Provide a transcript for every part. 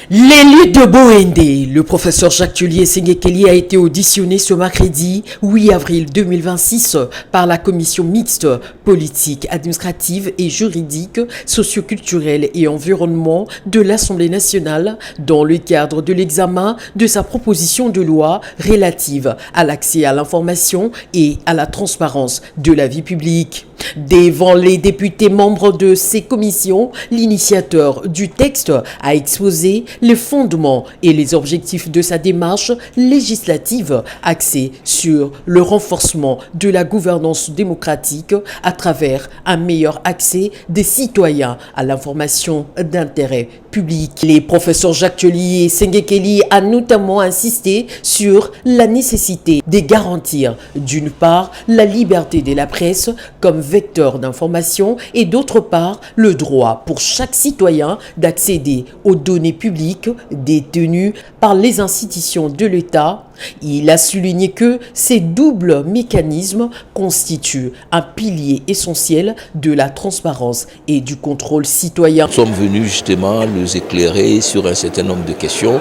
L'élu de Boende, le professeur Jacques Tullier Sengekeli a été auditionné ce mercredi 8 avril 2026 par la commission mixte politique, administrative et juridique, socioculturelle et environnement de l'Assemblée nationale dans le cadre de l'examen de sa proposition de loi relative à l'accès à l'information et à la transparence de la vie publique. Devant les députés membres de ces commissions, l'initiateur du texte a exposé les fondements et les objectifs de sa démarche législative axée sur le renforcement de la gouvernance démocratique à travers un meilleur accès des citoyens à l'information d'intérêt public. Les professeurs Jacques Tullier Sengekeli a notamment insisté sur la nécessité de garantir d'une part la liberté de la presse comme vecteur d'information et d'autre part le droit pour chaque citoyen d'accéder aux données publiques détenues par les institutions de l'État. Il a souligné que ces doubles mécanismes constituent un pilier essentiel de la transparence et du contrôle citoyen. Nous sommes venus justement nous éclairer sur un certain nombre de questions,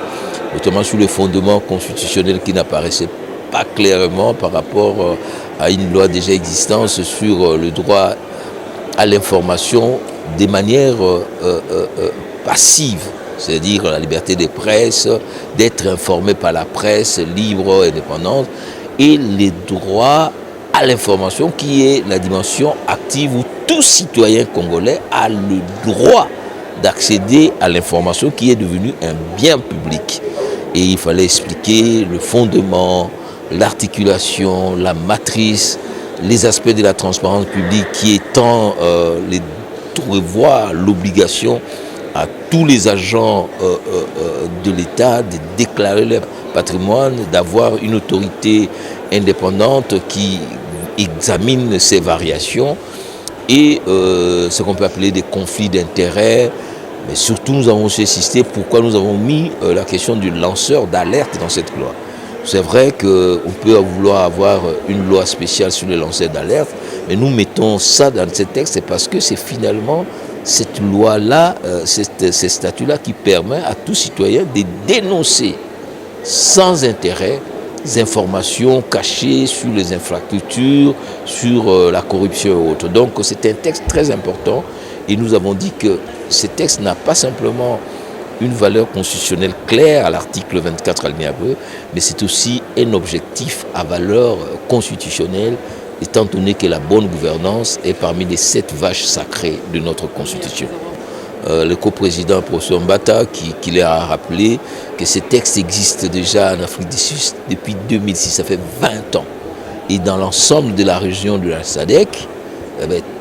notamment sur les fondements constitutionnels qui n'apparaissaient pas clairement par rapport à une loi déjà existante sur le droit à l'information de manière passive, c'est-à-dire la liberté des presses, d'être informé par la presse libre, indépendante, et les droits à l'information qui est la dimension active où tout citoyen congolais a le droit d'accéder à l'information qui est devenue un bien public. Et il fallait expliquer le fondement, l'articulation, la matrice, les aspects de la transparence publique qui étant prévoit l'obligation à tous les agents de l'État de déclarer leur patrimoine, d'avoir une autorité indépendante qui examine ces variations et ce qu'on peut appeler des conflits d'intérêts. Mais surtout, nous avons aussi insisté pourquoi nous avons mis la question du lanceur d'alerte dans cette loi. C'est vrai qu'on peut vouloir avoir une loi spéciale sur les lanceurs d'alerte, mais nous mettons ça dans ces textes, c'est parce que c'est finalement cette loi-là, ces statuts-là qui permet à tout citoyen de dénoncer sans intérêt des informations cachées sur les infrastructures, sur la corruption et autres. Donc c'est un texte très important et nous avons dit que ce texte n'a pas simplement une valeur constitutionnelle claire à l'article 24 alinéa 2, mais c'est aussi un objectif à valeur constitutionnelle, étant donné que la bonne gouvernance est parmi les 7 vaches sacrées de notre Constitution. Le coprésident, professeur Mbata, qui leur a rappelé que ces textes existent déjà en Afrique du Sud depuis 2006, ça fait 20 ans. Et dans l'ensemble de la région de la SADC,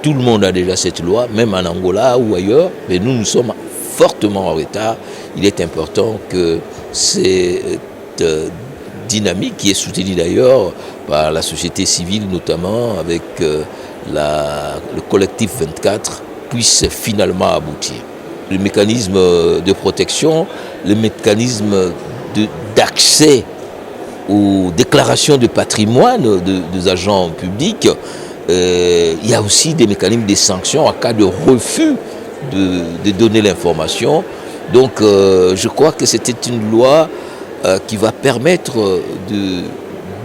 tout le monde a déjà cette loi, même en Angola ou ailleurs, mais nous sommes fortement en retard. Il est important que cette dynamique, qui est soutenue d'ailleurs par la société civile, notamment avec le collectif 24, puisse finalement aboutir. Le mécanisme de protection, le mécanisme d'accès aux déclarations de patrimoine des agents publics, il y a aussi des mécanismes de sanctions en cas de refus de donner l'information. Donc je crois que c'était une loi qui va permettre de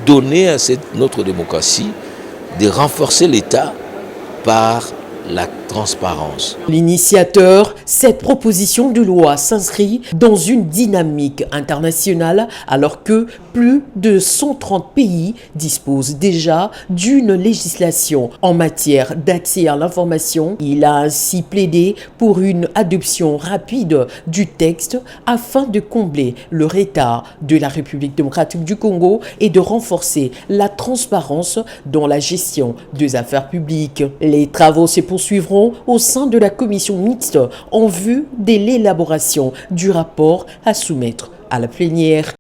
donner à notre démocratie, de renforcer l'État par la transparence. L'initiateur, cette proposition de loi s'inscrit dans une dynamique internationale alors que plus de 130 pays disposent déjà d'une législation en matière d'accès à l'information. Il a ainsi plaidé pour une adoption rapide du texte afin de combler le retard de la République démocratique du Congo et de renforcer la transparence dans la gestion des affaires publiques. Les travaux se poursuivront au sein de la commission mixte en vue de l'élaboration du rapport à soumettre à la plénière.